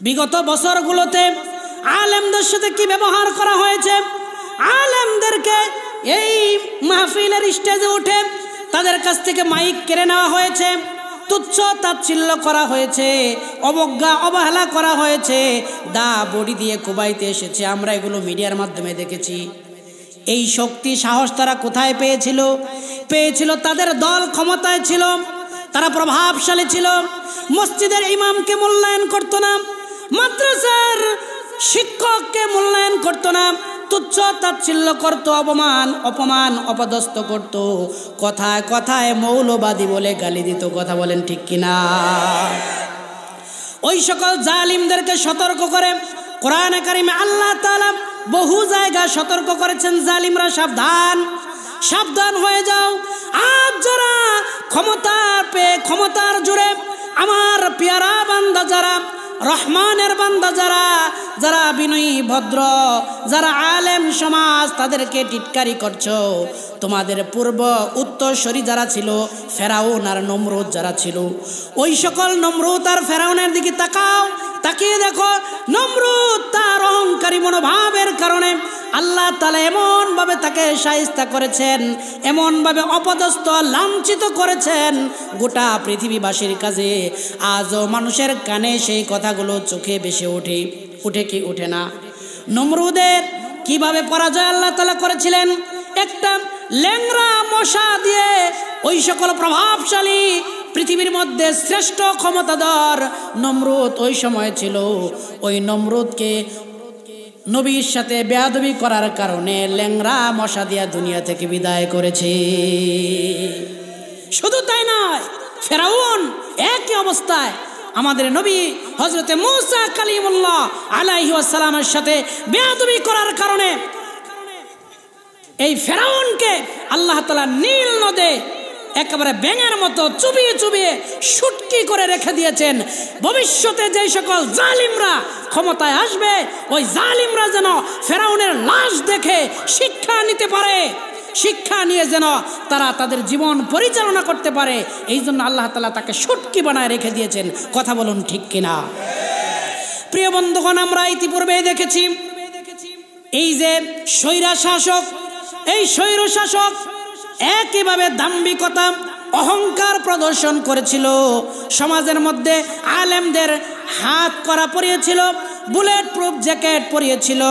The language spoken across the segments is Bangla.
বিগত বছরগুলোতে আলেমদের সাথে কি ব্যবহার করা হয়েছে, আলেমদেরকে এই মাহফিলের স্টেজে উঠে তাদের কাছ থেকে মাইক কেড়ে নেওয়া হয়েছে, তুচ্ছ তাচ্ছিল্য করা হয়েছে, অবজ্ঞা অবহেলা করা হয়েছে, দা বডি দিয়ে কুবাইতে এসেছে। আমরা এগুলো মিডিয়ার মাধ্যমে দেখেছি। এই শক্তি সাহস তারা কোথায় পেয়েছিল? তাদের দল ক্ষমতায় ছিল, তারা প্রভাবশালী ছিল। মসজিদের ইমামকে মূল্যায়ন করতো না, মাদ্রাসার শিক্ষককে মূল্যায়ন করতো না, তুচ্ছ তাচ্ছিল্য করতো, অপমান অপদস্থ করতো, কথায় কথায় মৌলবাদী বলে গালি দিত। কথা বলেন ঠিক কিনা? ওই সকল জালিমদেরকে সতর্ক করে কোরআনে কারিমে আল্লাহ তাআলা বহু জায়গায় সতর্ক করেছেন, জালিমরা সাবধান হয়ে যাও। আজ যারা ক্ষমতার জোরে আমার পেয়ারা বান্দা, যারা রহমানের বান্দা, যারা বিনয়ী ভদ্র, যারা আলেম সমাজ, তাদেরকে টিটকারি করছো। তোমাদের পূর্ব উত্তরসূরি যারা ছিল, ফেরাউন আর নমরুদ যারা ছিল, ওই সকল নমরুদ আর ফেরাউনের দিকে তাকিয়ে দেখো। নমরুদ তার অহংকারী মনোভাবের কারণে আল্লাহ তাআলা এমন ভাবে তাকে শায়েস্তা করেছেন, এমন ভাবে অপদস্থ লাঞ্ছিত করেছেন গোটা পৃথিবীবাসীর কাছে। আজও মানুষের কানে সেই কথাগুলো চোখে ভেসে ওঠে কি ওঠে না? নমরুদের কিভাবে পরাজয় আল্লাহ তাআলা করেছিলেন? একটা ল্যাংড়া মশা দিয়ে ওই সকল প্রভাবশালী পৃথিবীর মধ্যে শ্রেষ্ঠ ক্ষমতাধর নমরুদ ওই সময় ছিল, ওই নমরুদকে নবীর সাথে বেয়াদবি করার কারণে ল্যাংড়া মশা দিয়া দুনিয়া থেকে বিদায় করেছে। শুধু তাই নয়, ফেরাউন একই অবস্থায় আমাদের নবী হযরতে মূসা কালিমুল্লাহ আলাইহি ওয়াসাল্লামের সাথে বেয়াদবি করার কারণে এই ফেরাউনকে আল্লাহ তাআলা নীল নদে একেবারে ব্যাঙের মতো চুবিয়ে শুটকি করে রেখে দিয়েছেন। ভবিষ্যতে যে সকল জালিমরা ক্ষমতায় আসবে, ওই জালিমরা যেন ফেরাউনের লাশ দেখে শিক্ষা নিতে পারে, শিক্ষা নিয়ে যেন তারা তাদের জীবন পরিচালনা করতে পারে। এই জন্য আল্লাহ তাআলা তাকে শুটকি বানায় রেখে দিয়েছেন। কথা বলুন ঠিক কিনা? প্রিয় বন্ধুগণ, আমরা ইতিপূর্বেই দেখেছি এই যে স্বৈরশাসক একইভাবে দাম্ভিকতা অহংকার প্রদর্শন করেছিল। সমাজের মধ্যে আলেমদের হাত করা পরিয়েছিল, বুলেট প্রুফ জ্যাকেট পরিয়েছিল,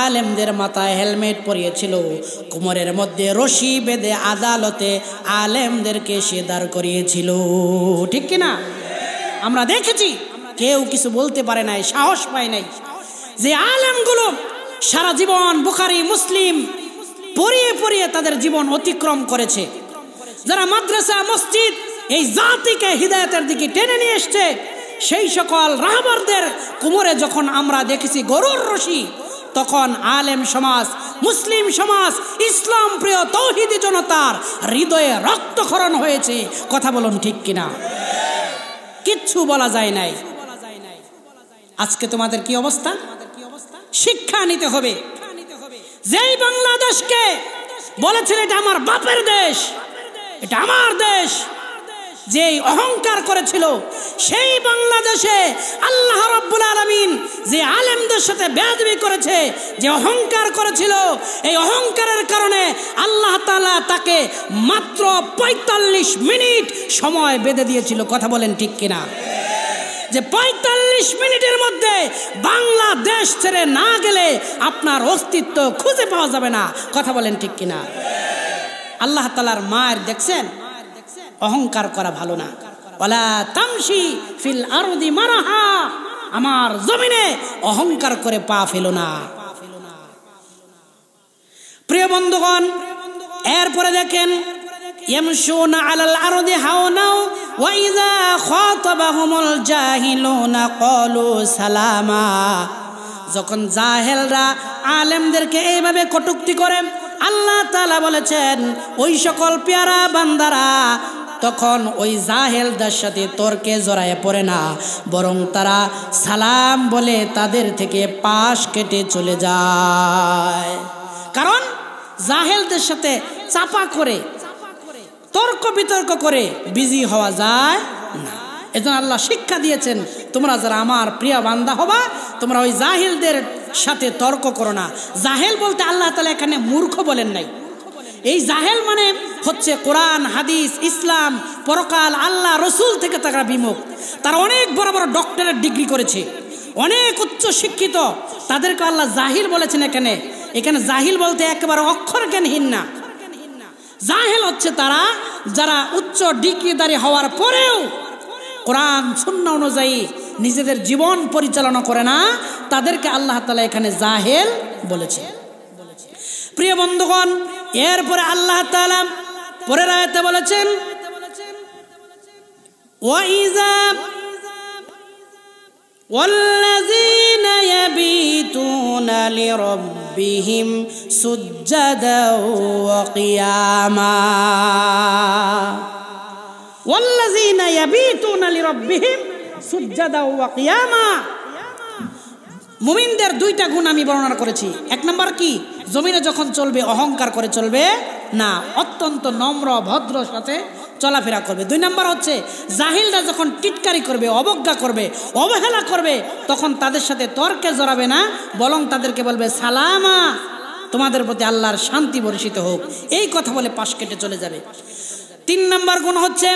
আলেমদের মাথায় হেলমেট পরিয়েছিল, কোমরের মধ্যে রশি বেঁধে আদালতে আলেমদেরকে সে দাঁড় করিয়েছিল। ঠিক কিনা? আমরা দেখেছি, কেউ কিছু বলতে পারে নাই, সাহস পায় নাই। যে আলেমগুলো সারা জীবন বুখারী মুসলিম পড়িয়ে তাদের জীবন অতিক্রম করেছে, যারা মাদ্রাসা মসজিদ এই জাতিকে হিদায়াতের দিকে টেনে নিয়ে এসছে, সেই সকল রাহবরদের কোমরে যখন আমরা দেখেছি গরুর রশি, তখন আলেম সমাজ, মুসলিম সমাজ, ইসলাম প্রিয় তৌহিদি জনতার হৃদয়ে রক্তক্ষরণ হয়েছে। কথা বলুন ঠিক কিনা? কিচ্ছু বলা যায় নাই। আজকে তোমাদের কি অবস্থা? শিক্ষা নিতে হবে। যেই বাংলাদেশকে বলেছিল এটা আমার বাপের দেশ, এটা আমার দেশ, যেই অহংকার করেছিল, সেই বাংলাদেশে আল্লাহ রাব্বুল আলামিন যে আলেমদের সাথে বেয়াদবি করেছে, যে অহংকার করেছিল, এই অহংকারের কারণে আল্লাহ তাআলা তাকে মাত্র ৪৫ মিনিট সময় বেঁধে দিয়েছিল। কথা বলেন ঠিক কিনা? যে ৪৫ মিনিটের মধ্যে বাংলাদেশ ছেড়ে না গেলে আপনার অস্তিত্ব খুঁজে পাওয়া যাবে না। কথা বলেন ঠিক কিনা? আল্লাহ তাআলার মায়ের দেখছেন, অহংকার করা ভালো না। ওয়ালা তামশি ফিল আরদি মারাহা, আমার জমিনে অহংকার করে পা ফেলো না। প্রিয় বন্ধুগণ, এরপরে দেখেন ইয়ামশুনা আলাল আরদি হাওনাও ওয়া ইযা খাতাবাহুমুল জাহিলুনা ক্বালু সালামা। যখন জাহেলরা আলেমদেরকে এইভাবে কটূক্তি করে, আল্লাহ তাআলা বলেছেন ওই সকল পেয়ারা বান্দারা তখন ওই জাহেলদের সাথে তর্কে জড়ায় পড়ে না, বরং তারা সালাম বলে তাদের থেকে পাশ কেটে চলে যায়। কারণ জাহেলদের সাথে চাপা করে তর্ক বিতর্ক করে বিজি হওয়া যায় না। এজন্য আল্লাহ শিক্ষা দিয়েছেন, তোমরা যারা আমার প্রিয় বান্দা হবা তোমরা ওই জাহিলদের সাথে তর্ক করো না। জাহেল বলতে আল্লাহ তাআলা এখানে মূর্খ বলেন নাই। এই জাহেল মানে হচ্ছে কোরআন হাদিস ইসলাম পরকাল আল্লাহ রসুল থেকে তারা বিমুখ। তারা অনেক বড় বড় ডক্টরেট ডিগ্রি করেছে, অনেক উচ্চ শিক্ষিত, তাদেরকে আল্লাহ জাহিল বলেছেন। এখানে জাহিল বলতে একেবারে অক্ষর জ্ঞানহীন না। জাহেল হচ্ছে তারা যারা উচ্চ ডিগ্রিধারী হওয়ার পরেও কোরআন সুন্নাহ অনুযায়ী নিজেদের জীবন পরিচালনা করে না, তাদেরকে আল্লাহ তাআলা এখানে জাহেল বলেছে। প্রিয় বন্ধুগণ, এরপরে আল্লাহ তাআলা পরের আয়াতে বলেছেন ওয়াইযা ওয়াল্লাযীনা ইয়াবিতুনা লিরাব্বিহিম সুজ্জাদাও ওয়া কিয়ামা। ওয়াল্লাযীনা ইয়াবিতুনা লিরাব্বিহিম সুজ্জাদাও ওয়া কিয়ামা। মুমিনদের দুইটা গুণ আমি বর্ণনা করেছি। এক নম্বর কি, জমিনে যখন চলবে অহংকার করে চলবে না, অত্যন্ত নম্র ভদ্র সাথে চলাফেরা করবে। দুই নম্বর হচ্ছে জাহিলরা যখন টিটকারি করবে, অবজ্ঞা করবে, অবহেলা করবে, তখন তাদের সাথে তর্কে জড়াবে না, বরং তাদেরকে বলবে সালামা, তোমাদের প্রতি আল্লাহর শান্তি বর্ষিত হোক, এই কথা বলে পাশ কেটে চলে যাবে। তিন নম্বর গুণ হচ্ছে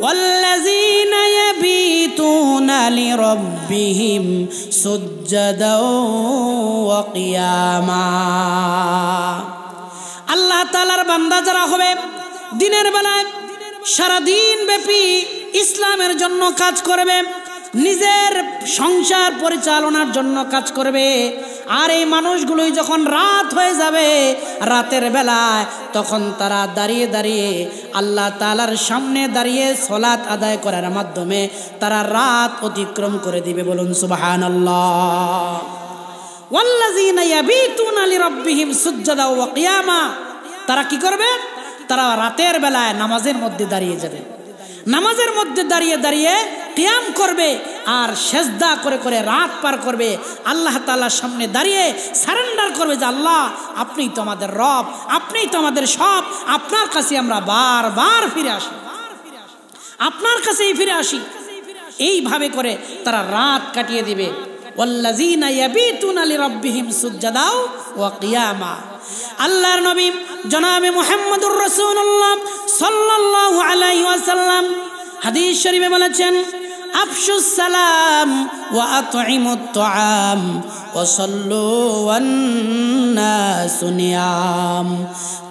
ওয়াল্লাযীনা ইয়াবিতুনা লিরাব্বিহিম সুজ্জাদাও ওয়া কিয়ামা। আল্লাহ তাআলার বান্দা যারা হবে দিনের বেলায় সারা দিন ব্যাপী ইসলামের জন্য কাজ করবে, নিজের সংসার পরিচালনার জন্য কাজ করবে, আর এই মানুষগুলোই যখন রাত হয়ে যাবে রাতের বেলায় তখন তারা দাঁড়িয়ে দাঁড়িয়ে আল্লাহ তাআলার সামনে দাঁড়িয়ে সালাত আদায় করার মাধ্যমে তারা রাত অতিক্রম করে দিবে। বলুন সুবহানাল্লাহ। ওয়াল্লাযীনা ইয়াবিতুনা লিরাব্বিহিম সুজ্জাদাও ওয়া কিয়ামা। তারা কি করবে? তারা রাতের বেলায় নামাজের মধ্যে দাঁড়িয়ে যাবে, নামাজের মধ্যে দাঁড়িয়ে দাঁড়িয়ে কিয়াম করবে আর সেজদা করে করে রাত পার করবে। আল্লাহ তাআলার সামনে দাঁড়িয়ে সারেন্ডার করবে যে আল্লাহ আপনিই তো আমাদের রব, আপনিই তো আমাদের সব, আপনার কাছে আমরা বারবার ফিরে আসি, আপনার কাছেই ফিরে আসি। এইভাবে করে তারা রাত কাটিয়ে দিবে। ওয়াল্লাযীনা ইয়াবিতুনা লিরাব্বিহিম সুজ্জাদাও ওয়া কিয়ামা। আল্লাহর নবী জনাবে মুহাম্মদুর রাসূলুল্লাহ সাল্লাল্লাহু আলাইহি ওয়াসাল্লাম হাদিস শরীফে বলেছেন আফশুস সালাম ওয়া আতঈমুত তুআম ওয়া সাল্লু ওয়ান নাসু নিয়াম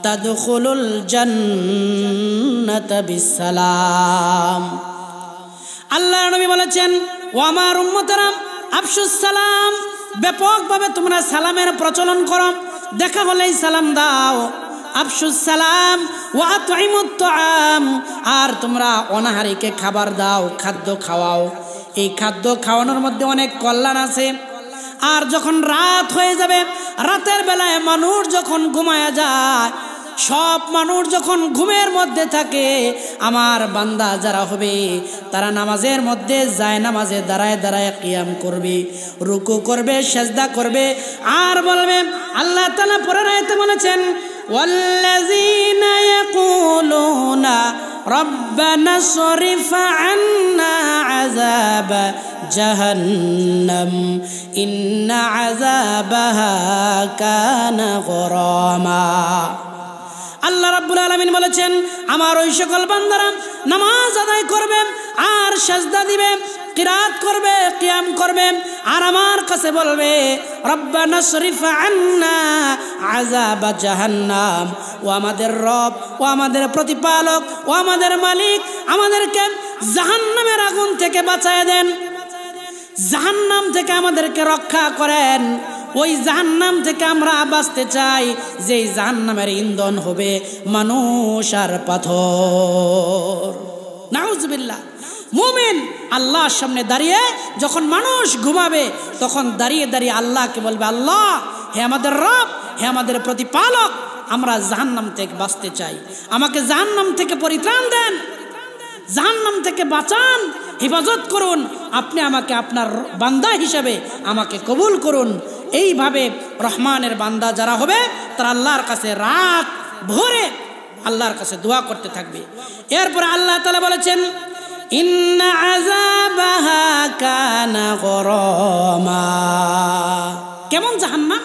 তাদখুলুল জান্নাতা বিসসালাম। আল্লাহর নবী বলেছেন ও আমার উম্মতেরা, আফশুস সালাম, ব্যাপকভাবে তোমরা সালামের প্রচলন করো, দেখা হলেই সালাম দাও। আফশুস সালাম ওয়া আতঈমুত তুআম, আর তোমরা অনাহারীকে খাবার দাও, খাদ্য খাওয়াও। এই খাদ্য খাওয়ানোর মধ্যে অনেক কল্যাণ আছে। আর যখন রাত হয়ে যাবে, রাতের বেলায় মানুষ যখন ঘুমায়া যায়, সব মানুষ যখন ঘুমের মধ্যে থাকে, আমার বান্দা যারা হবে তারা নামাজের মধ্যে যায় নামাজে দাঁড়ায় দাঁড়ায় কিয়াম করবে, রুকু করবে, সেজদা করবে, আর বলবে আল্লাহ তাআলা পরের আয়াতে বলেছেন ওয়াল্লাযীনা ইয়াকুলুনা রব্বানা সরিফ আন্না আযাব জাহান্নাম ইন্না আযাবাহা কানা গরামা। আল্লাহ রাব্বুল আলামিন বলেছেন আমার ওই সকল বান্দারা নামাজ আদায় করবে আর সিজদা দিবে, কিরাত করবে, কিয়াম করবে, আর আমার কাছে বলবে রব্বানা সরিফ আন্না আযাব জাহান্নাম, ও আমাদের রব, ও আমাদের প্রতিপালক, ও আমাদের মালিক, আমাদেরকে জাহান্নামের আগুন থেকে বাঁচায় দেন, জাহান্নাম থেকে আমাদেরকে রক্ষা করেন। ওই জাহান্নাম থেকে আমরা বাঁচতে চাই, যেই জাহান্নামের ইন্ধন হবে মানুষ আর পাথর। নাউজুবিল্লাহ। মুমিন আল্লাহর সামনে দাঁড়িয়ে যখন মানুষ ঘুমাবে তখন দাঁড়িয়ে দাঁড়িয়ে আল্লাহকে বলবে আল্লাহ, হে আমাদের রব, হে আমাদের প্রতিপালক, আমরা জাহান্নাম থেকে বাঁচতে চাই, আমাকে জাহান্নাম থেকে পরিত্রাণ দেন, জাহান্নাম থেকে বাঁচান, হেফাজত করুন, আপনি আমাকে আপনার বান্দা হিসেবে আমাকে কবুল করুন। এইভাবে রহমানের বান্দা যারা হবে তারা আল্লাহর কাছে রাত ভোরে আল্লাহর কাছে দোয়া করতে থাকবে। এরপরে আল্লাহ তাআলা বলেছেন ইন্না আযাবাহা কানা গরামা। কেমন জাহান্নাম?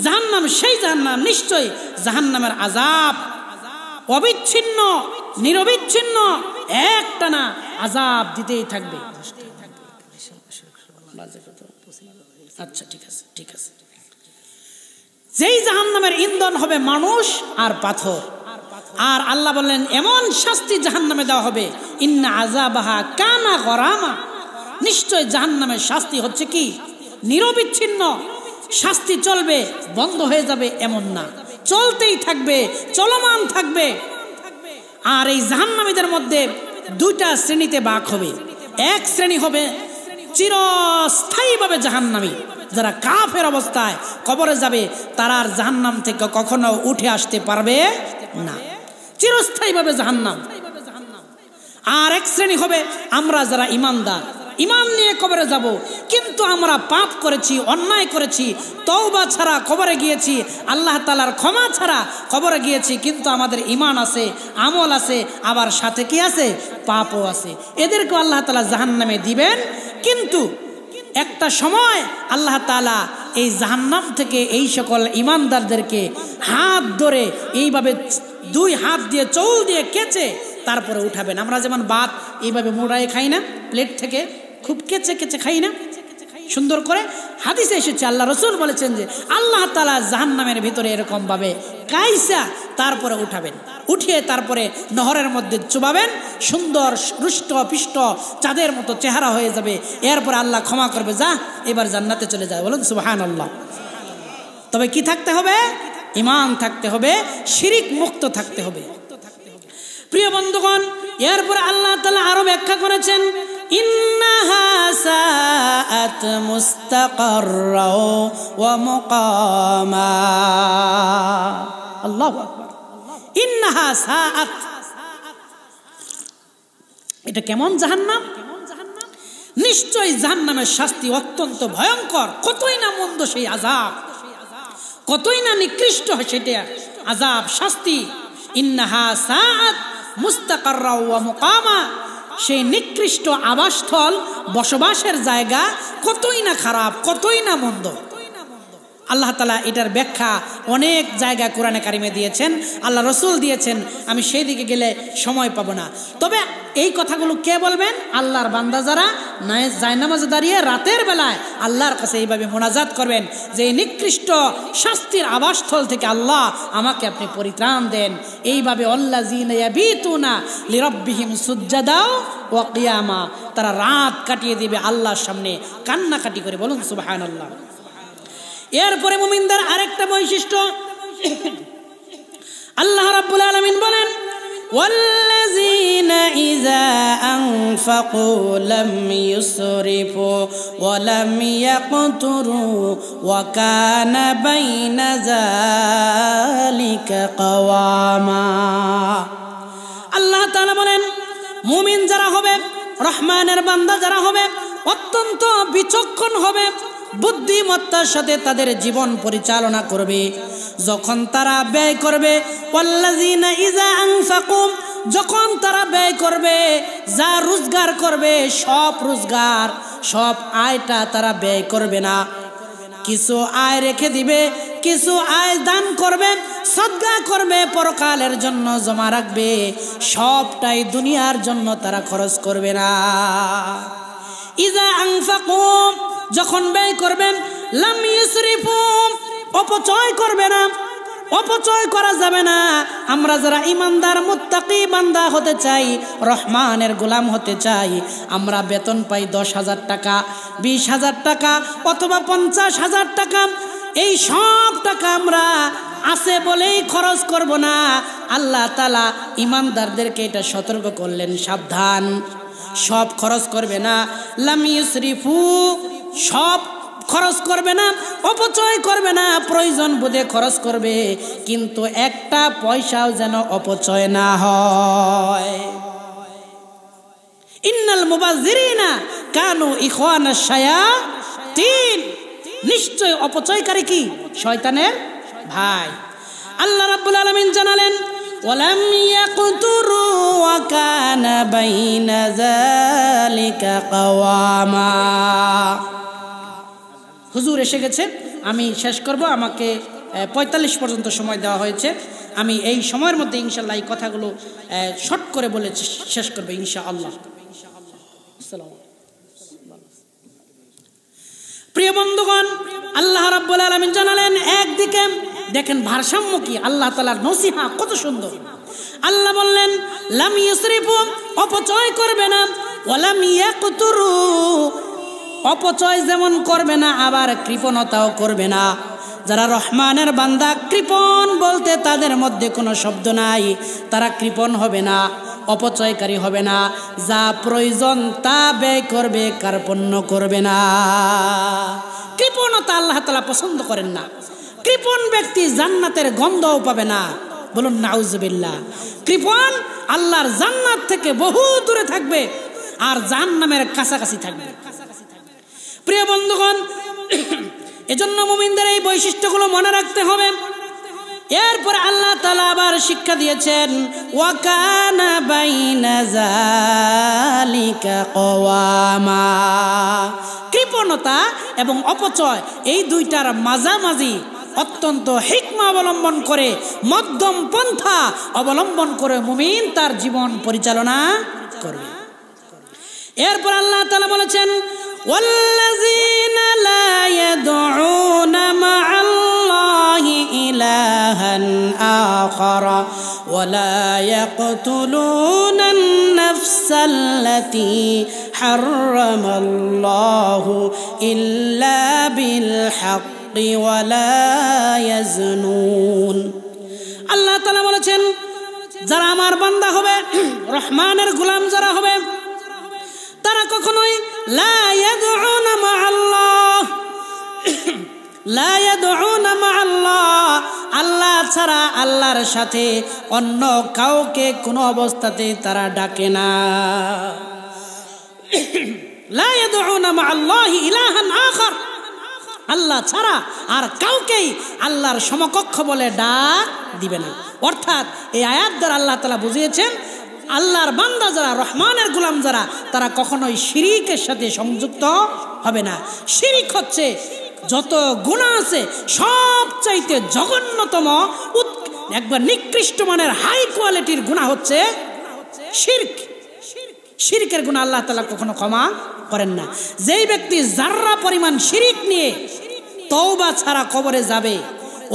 জাহান্নাম সেই জাহান্নাম, নিশ্চয় জাহান্নামের আযাব অবিচ্ছিন্ন নিরবিচ্ছিন্ন একটানা আযাব দিতেই থাকবে। আচ্ছা ঠিক আছে ঠিক আছে। যেই জাহান্নামের ইন্ধন হবে মানুষ আর পাথর। আর আল্লাহ বললেন এমন শাস্তি জাহান্নামে দেওয়া হবে, ইন্না আযাবাহা কানা গরামা, নিশ্চয় জাহান্নামের শাস্তি হচ্ছে কি নিরবিচ্ছিন্ন। শাস্তি চলবে, বন্ধ হয়ে যাবে এমন না, চলতেই থাকবে, চলমান থাকবে। আর এই জাহান্নামীদের মধ্যে দুইটা শ্রেণীতে ভাগ হবে। এক শ্রেণী হবে চিরস্থায়ীভাবে জাহান্নামী, যারা কাফের অবস্থায় কবরে যাবে, তারা আর জাহান্নাম থেকে কখনো উঠে আসতে পারবে না, চিরস্থায়ীভাবে জাহান্নাম। আর এক শ্রেণী হবে আমরা যারা ইমানদার, ইমান নিয়ে কবরে যাব, কিন্তু আমরা পাপ করেছি, অন্যায় করেছি, তওবা ছাড়া কবরে গিয়েছি, আল্লাহ তাআলার ক্ষমা ছাড়া কবরে গিয়েছি, কিন্তু আমাদের ইমান আছে, আমল আছে, আবার সাথে কি আছে, পাপও আছে। এদেরকে আল্লাহ তাআলা জাহান্নামে দিবেন। কিন্তু একটা সময় আল্লাহ তাআলা এই জাহান্নাম থেকে এই সকল ইমানদারদেরকে হাত ধরে এইভাবে দুই হাত দিয়ে চৌল দিয়ে কেচে তারপরে উঠাবেন। আমরা যেমন ভাত এইভাবে মোড়ায় খাই না, প্লেট থেকে খুব কেচে কেচে খাই না, সুন্দর করে। হাদিসে এসেছে, আল্লাহ রাসূল বলেছেন যে আল্লাহ তাআলা জাহান্নামের ভিতরে এরকম ভাবে কাইসা তারপরে উঠাবেন, উঠিয়ে তারপরে নহরের মধ্যে চুবাবেন, সুন্দর রুষ্ট পিষ্ট চাঁদের মতো চেহারা হয়ে যাবে। এরপরে আল্লাহ ক্ষমা করবে, যা এবার জান্নাতে চলে যায়। বলুন সুবহানাল্লাহ। তবে কি থাকতে হবে? ঈমান থাকতে হবে, শিরিক মুক্ত থাকতে হবে। প্রিয় বন্ধুগণ, এরপরে আল্লাহ তাআলা আরো ব্যাখ্যা করেছেন, ইন্নাহা সাআত মুস্তাকাররা ওয়া মুকামা। আল্লাহু আকবার। ইন্নাহা সাআত, এটা কেমন জাহান্নাম? নিশ্চয়ই জাহান্নামের শাস্তি অত্যন্ত ভয়ঙ্কর। কতই না মন্দ সেই আযাব, কতই না নিকৃষ্ট সেটা আযাব, শাস্তি। ইন্নাহা সাআত মুস্তাকাররা ওয়া মুকামা, সেই নিকৃষ্ট আবাসস্থল, বসবাসের জায়গা কতই না খারাপ, কতই না মন্দ। আল্লাহ তাআলা এটার ব্যাখ্যা অনেক জায়গায় কোরআনে কারিমে দিয়েছেন, আল্লাহ রাসূল দিয়েছেন। আমি সেই দিকে গেলে সময় পাবো না। তবে এই কথাগুলো কে বলবেন? আল্লাহর বান্দা যারা জায়নামাজে দাঁড়িয়ে রাতের বেলায় আল্লাহর কাছে এইভাবে মোনাজাত করবেন যে এই নিকৃষ্ট শাস্তির আবাসস্থল থেকে আল্লাহ আমাকে আপনি পরিত্রাণ দেন। এইভাবে আল্লাযীনা ইয়াবিতুনা লিরাব্বিহিম সুজ্জাদা ওয়া কিয়ামা, তারা রাত কাটিয়ে দিবে আল্লাহর সামনে কান্নাকাটি করে। বলুন সুবহানাল্লাহ। এরপরে মুমিনদের আরেকটা বৈশিষ্ট্য আল্লাহ রাব্বুল আলামিন বলেন, ওয়াল্লাযীনা ইযা আনফাকু লাম ইউসরিফু ওয়া লাম ইয়াকতুরু ওয়া কানা বাইনা যালিকা কাওয়ামা। আল্লাহ তাআলা বলেন, মুমিন যারা হবে, রহমানের বান্দা যারা হবে, অত্যন্ত বিচক্ষণ হবে, বুদ্ধিমত্তার সাথে তাদের জীবন পরিচালনা করবে। যখন তারা ব্যয় করবে, ওয়াল্লাযীনা ইযা আনফাকু, যখন তারা ব্যয় করবে, যা রোজগার করবে, সব রোজগার, সব আয়টা তারা ব্যয় করবে না। কিছু আয় রেখে দিবে, কিছু আয় দান করবে, সদকা করবে, পরকালের জন্য জমা রাখবে। সবটাই দুনিয়ার জন্য তারা খরচ করবে না। ইযা আনফাকু, যখন ব্যয় করবেন, লাম ইউসরিফু, অপচয় করবে না, অপচয় করা যাবে না। আমরা যারা ইমানদার মুত্তাকি বান্দা হতে চাই, রহমানের গোলাম হতে চাই, আমরা বেতন পাই 10,000 টাকা, 20,000 টাকা অথবা 50,000 টাকা, এই সব টাকা আমরা আছে বলেই খরচ করব না। আল্লাহ তাআলা ইমানদারদেরকে এটা সতর্ক করলেন, সাবধান, সব খরচ করবে না। লাম ইউসরিফু, সব খরচ করবে না, অপচয় করবে না, প্রয়োজন বোধে খরচ করবে, কিন্তু একটা পয়সাও যেন অপচয় না হয়। ইন্নাল মুবাযযিরিনা কানু ইখওয়ানাশ শায়াতিন, নিশ্চয় অপচয়কারী কি? শয়তানের ভাই। আল্লাহ রাব্বুল আলামিন জানালেন, ওয়ালাম ইয়াকতুরু وكان بين ذلك قواما। হুজুর এসে গেছে, আমি শেষ করব, আমাকে 45 পর্যন্ত সময় দেওয়া হয়েছে। আমি এই সময়ের মধ্যে ইনশাআল্লাহ এই কথাগুলো শর্ট করে বলে শেষ করব ইনশাআল্লাহ। প্রিয় বন্ধুগণ, আল্লাহ রাব্বুল আলামিন জানালেন, একদিকে দেখেন ভারসাম্য কি, আল্লাহ তাআলার নসিহা কত সুন্দর। আল্লাহ বললেন লাম ইউসরিফু, অপচয় করবে না, ওয়ালাম ইয়াকতুরু, অপচয় যেমন করবে না আবার কৃপণতাও করবে না। যারা রহমানের বান্দা, কৃপণ বলতে তাদের মধ্যে কোনো শব্দ নাই, তারা কৃপণ হবে না, অপচয়কারী হবে না, যা প্রয়োজন তা ব্যয় করবে, কার্পণ্য করবে না। কৃপণতা আল্লাহ তাআলা পছন্দ করেন না। কৃপণ ব্যক্তি জান্নাতের গন্ধও পাবে না, বলুন নাউজুবিল্লাহ। কৃপণ আল্লাহর জান্নাত থেকে বহু দূরে থাকবে আর জাহান্নামের কাছাকাছি থাকবে। প্রিয় বন্ধুগণ, এজন্য মুমিনদের এই বৈশিষ্ট্যগুলো মনে রাখতে হবে। এরপরে আল্লাহ তাআলা আবার শিক্ষা দিয়েছেন, ওয়া কানা বাইনা যালিকা কওয়ামা। কৃপণতা এবং অপচয় এই দুইটার মাঝামাঝি অত্যন্ত হিকমা অবলম্বন করে, মধ্যম পন্থা অবলম্বন করে মুমিন তার জীবন পরিচালনা করবে। এরপর আল্লাহ তাআলা বলেছেন, ওয়াল্লাযীনা লা ইয়াদউনা মা'আল্লাহি ইলাহান আখারা ওয়া লা ইয়াকতুলুনান নাফসাল্লাতী হারামাল্লাহু ইল্লা বিল হাক্কি ওয়া লা ইয়াজনুন। আল্লাহ তাআলা বলেছেন, যারা আমার বান্দা হবে, রহমানের গোলাম যারা হবে, তারা কখনোই লা ইয়াদউনা মা'আল্লাহ, লা ইয়াদউনা মা'আল্লাহ, আল্লাহ ছাড়া, আল্লাহর সাথে অন্য কাউকে কোনো অবস্থাতে তারা ডাকে না। লা ইয়াদউনা মা'আল্লাহি ইলাহান আখার, আল্লাহ ছাড়া আর কাউকেই আল্লাহর সমকক্ষ বলে ডাক দিবে না। অর্থাৎ এই আয়াত দ্বারা আল্লাহ তাআলা বুঝিয়েছেন, আল্লাহর বান্দা যারা, রহমানের গোলাম যারা, তারা কখনোই শিরিকের সাথে সংযুক্ত হবে না। শিরিক হচ্ছে যত গুনাহ আছে সবচাইতে জঘন্যতম, একবার নিকৃষ্ট মানের হাই কোয়ালিটির গুনাহ হচ্ছে শিরক। শিরকের গুনাহ আল্লাহ তাআলা কখনো ক্ষমা করেন না। যেই ব্যক্তি যাররা পরিমাণ শিরিক নিয়ে তওবা ছাড়া কবরে যাবে,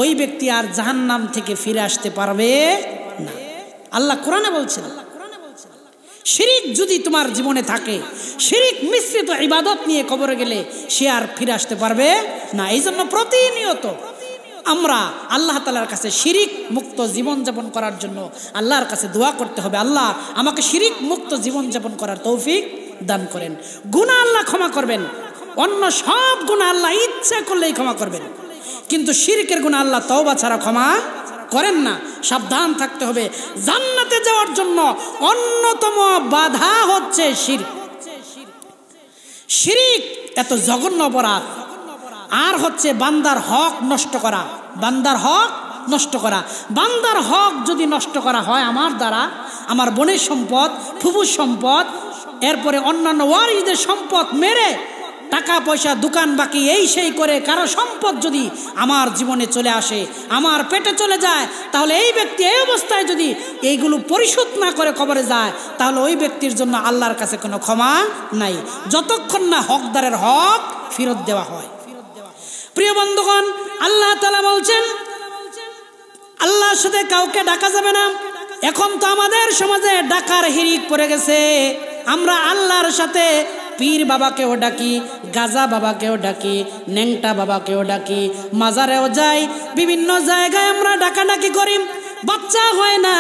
ওই ব্যক্তি আর জাহান্নাম থেকে ফিরে আসতে পারবে না। আল্লাহ কোরআনে বলছেন, শিরিক যদি তোমার জীবনে থাকে, শিরিক মিশ্রিত ইবাদত নিয়ে কবরে গেলে সে আর ফিরে আসতে পারবে না। এই জন্য প্রতিনিয়ত আমরা আল্লাহ তাআলার কাছে শিরিক মুক্ত জীবন যাপন করার জন্য আল্লাহর কাছে দোয়া করতে হবে, আল্লাহ আমাকে শিরিক মুক্ত জীবন যাপন করার তৌফিক দান করেন। গুনাহ আল্লাহ ক্ষমা করবেন, অন্য সব গুনাহ আল্লাহ ইচ্ছা করলেই ক্ষমা করবেন, কিন্তু শিরকের গুনাহ আল্লাহ তওবা ছাড়া ক্ষমা করেন না। সাবধান থাকতে হবে। জান্নাতে যাওয়ার জন্য অন্যতম বাধা হচ্ছে শিরক। শিরক এত জঘন্য অপরাধ। আর হচ্ছে বান্দার হক নষ্ট করা, বান্দার হক নষ্ট করা। বান্দার হক যদি নষ্ট করা হয় আমার দ্বারা, আমার বোনের সম্পদ, ফুফুর সম্পদ, এরপরে অন্যান্য ওয়ারিসদের সম্পদ মেরে টাকা পয়সা, দোকান বাকি এই সেই করে কারো সম্পদ যদি আমার জীবনে চলে আসে, আমার পেটে চলে যায়, তাহলে এই ব্যক্তি এই অবস্থায় যদি এইগুলো পরিশোধ না করে কবরে যায়, তাহলে ওই ব্যক্তির জন্য আল্লাহর কাছে কোনো ক্ষমা নাই, যতক্ষণ না হকদারের হক ফেরত দেওয়া হয়। প্রিয় বন্ধুগণ, আল্লাহ তাআলা বলছেন আল্লাহর সাথে কাউকে ডাকা যাবে না। এখন তো আমাদের সমাজে ডাকার হিড়িক পড়ে গেছে। আমরা আল্লাহর সাথে পীর বাবাকেও ডাকি, গাজা বাবাকেও ডাকি, নেংটা বাবাকেও ডাকি, মাজারেও যাই, বিভিন্ন জায়গায় আমরা ডাকাডাকি করি। বাচ্চা হয় না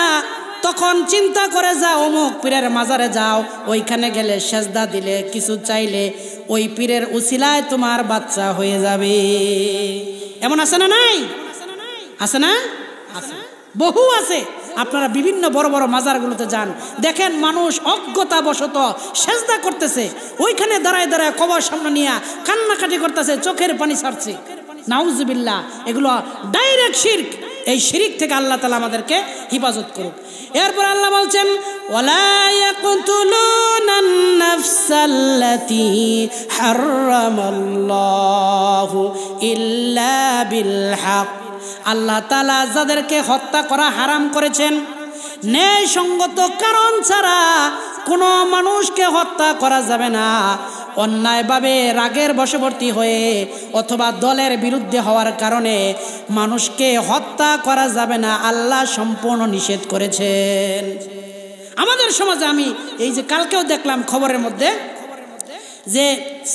তখন চিন্তা করে যাও অমুক পীরের মাজারে যাও, ওইখানে গেলে সেজদা দিলে, কিছু চাইলে ওই পীরের উসিলায় তোমার বাচ্চা হয়ে যাবে। এমন আছে না নাই? আছে না? আছে, বহু আছে। আপনারা বিভিন্ন বড় বড় মাজারগুলোতে যান, দেখেন মানুষ অজ্ঞতাবশত সেজদা করতেছে, ওইখানে দাঁড়ায় দাঁড়ায় কবর সামনে নিয়ে কান্নাকাটি করতেছে, চোখের পানি ছাড়ছে। নাউজুবিল্লাহ, এগুলো ডাইরেক্ট শিরক। এই শিরিক থেকে আল্লাহ তাআলা আমাদেরকে হেফাজত করুক। এরপর আল্লাহ বলছেন ওয়ালা ইয়াকতুলুনান নাফসাল্লাতী হারামাল্লাহু ইল্লা বিল হক। আল্লাহ তাআলা যাদেরকে হত্যা করা হারাম করেছেন, ন্যায়সঙ্গত কারণ ছাড়া কোনো মানুষকে হত্যা করা যাবে না। অন্যায়ভাবে রাগের বশবর্তী হয়ে অথবা দলের বিরুদ্ধে হওয়ার কারণে মানুষকে হত্যা করা যাবে না, আল্লাহ সম্পূর্ণ নিষেধ করেছেন। আমাদের সমাজে আমি এই যে কালকেও দেখলাম খবরের মধ্যে যে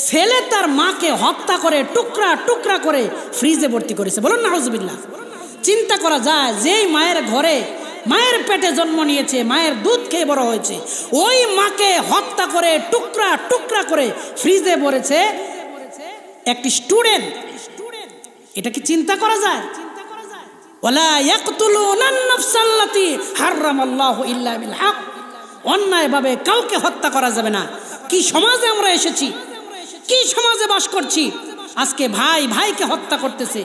ছেলে তার মাকে হত্যা করে টুকরা টুকরা করে ফ্রিজে ভর্তি করেছে। বলুন নাউজুবিল্লাহ। চিন্তা করা যায়, যেই মায়ের ঘরে মায়ের পেটে জন্ম নিয়েছে, মায়ের দুধ খেয়ে বড় হয়েছে, ওই মাকে হত্যা করে টুকরা টুকরা করে ফ্রিজে ভরেছে একটি স্টুডেন্ট। এটা কি চিন্তা করা যায়? ওয়ালা ইয়াকতুলুনান নাফসাল্লাতী হারামাল্লাহু ইল্লা বিল হক। অন্যায়ভাবে কাউকে হত্যা করা যাবে না। কি সমাজে আমরা এসেছি, কি সমাজে বাস করছি। আজকে ভাই ভাইকে হত্যা করতেছে,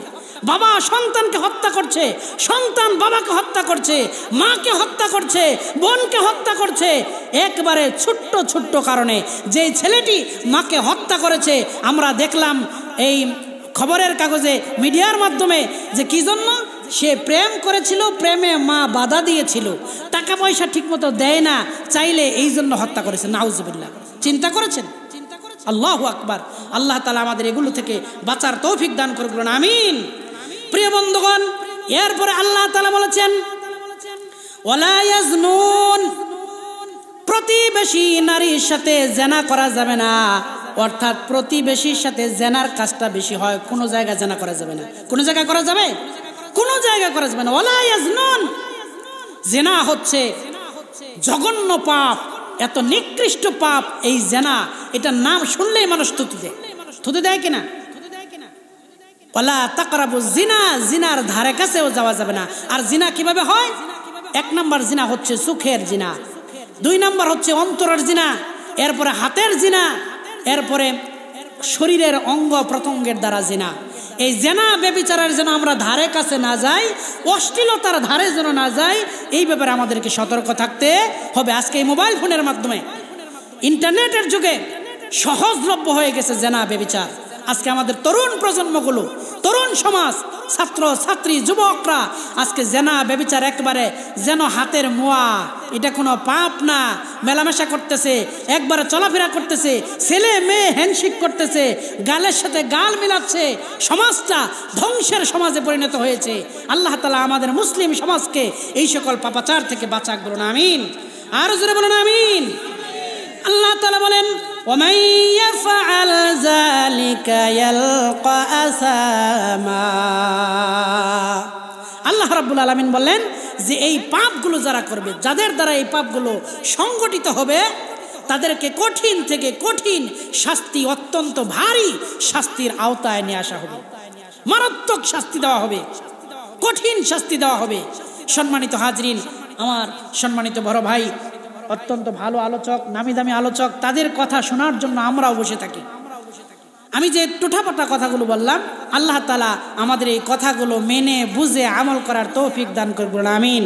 বাবা সন্তানকে হত্যা করছে, সন্তান বাবাকে হত্যা করছে, মাকে হত্যা করছে, বোনকে হত্যা করছে। একবারে ছোট্ট ছোট্ট কারণে যেই ছেলেটি মাকে হত্যা করেছে, আমরা দেখলাম এই খবরের কাগজে মিডিয়ার মাধ্যমে যে কি জন্য সে প্রেম করেছিল, প্রেমে মা বাধা দিয়েছিল, টাকা পয়সা ঠিকমতো দেয় না, চাইলে এই জন্য হত্যা করেছে। নাউজুবিল্লাহ। চিন্তা করেছেন? আল্লাহু আকবার। আল্লাহ তাআলা আমাদের এগুলো থেকে বাঁচার তৌফিক দান করুন, আমিন। প্রিয় বন্ধুগণ, এরপরে আল্লাহ তাআলা বলেছেন ওয়ালা ইয়াজনুন। প্রতিবেশী নারীর সাথে জেনা করা যাবে না, অর্থাৎ প্রতিবেশীর সাথে জেনার কাজটা বেশি হয়। কোনো জায়গায় জেনা করা যাবে না। কোনো জায়গায় করা যাবে? কোনো জায়গায় করা যাবে না। ওয়ালা ইয়াজনুন। জেনা হচ্ছে জঘন্য পাপ, এত নিকৃষ্ট পাপ এই জেনা। এটার নাম শুনলেই মানুষ থুতু দেয়। থুতু দেয় কিনা? ওয়ালা তাকরাবু জিনা। জিনার ধারে কাছেও যাওয়া যাবে না। আর জিনা কিভাবে হয়? এক নাম্বার জিনা হচ্ছে চোখের জিনা, দুই নাম্বার হচ্ছে অন্তরের জিনা, এরপরে হাতের জিনা, এরপরে শরীরের অঙ্গ প্রত্যঙ্গের দ্বারা জিনা। এই জেনা ব্যভিচারের যেন আমরা ধারে কাছে না যাই, অশ্লীলতার ধারে যেন না যাই, এই ব্যাপারে আমাদেরকে সতর্ক থাকতে হবে। আজকে এই মোবাইল ফোনের মাধ্যমে, ইন্টারনেটের যুগে সহজলভ্য হয়ে গেছে জেনা ব্যভিচার। আজকে আমাদের তরুণ প্রজন্মগুলো, তরুণ সমাজ, ছাত্র ছাত্রী, যুবকরা আজকে জেনা ব্যভিচার একবারে যেন হাতের মোয়া, এটা কোনো পাপ না, মেলামেশা করতেছে, একবারে চলাফেরা করতেছে, ছেলে মেয়ে হ্যান্ডশেক করতেছে, গালের সাথে গাল মিলাচ্ছে। সমাজটা ধ্বংসের সমাজে পরিণত হয়েছে। আল্লাহ তাআলা আমাদের মুসলিম সমাজকে এই সকল পাপাচার থেকে বাঁচাক। বলুন আমিন। আর জোরে বলুন আমিন। আল্লাহ তাআলা বলেন وَمَن يَفْعَلْ ذَلِكَ يَلْقَ أَثَامًا। আল্লাহ রাব্বুল আলামিন বললেন যে এই পাপগুলো যারা করবে, যাদের দ্বারা এই পাপগুলো সংগঠিত হবে, তাদেরকে কঠিন থেকে কঠিন শাস্তি, অত্যন্ত ভারী শাস্তির আওতায় নিয়ে আসা হবে। মারাত্মক শাস্তি দেওয়া হবে, কঠিন শাস্তি দেওয়া হবে। সম্মানিত হাজরিন, আমার সম্মানিত বড় ভাই, অত্যন্ত ভালো আলোচক, নামি দামি আলোচক, তাদের কথা শোনার জন্য আমরাও বসে থাকি। আমি যে টুঠাপাটা কথাগুলো বললাম, আল্লাহ তাআলা আমাদের এই কথাগুলো মেনে বুঝে আমল করার তৌফিক দান করুন, আমিন।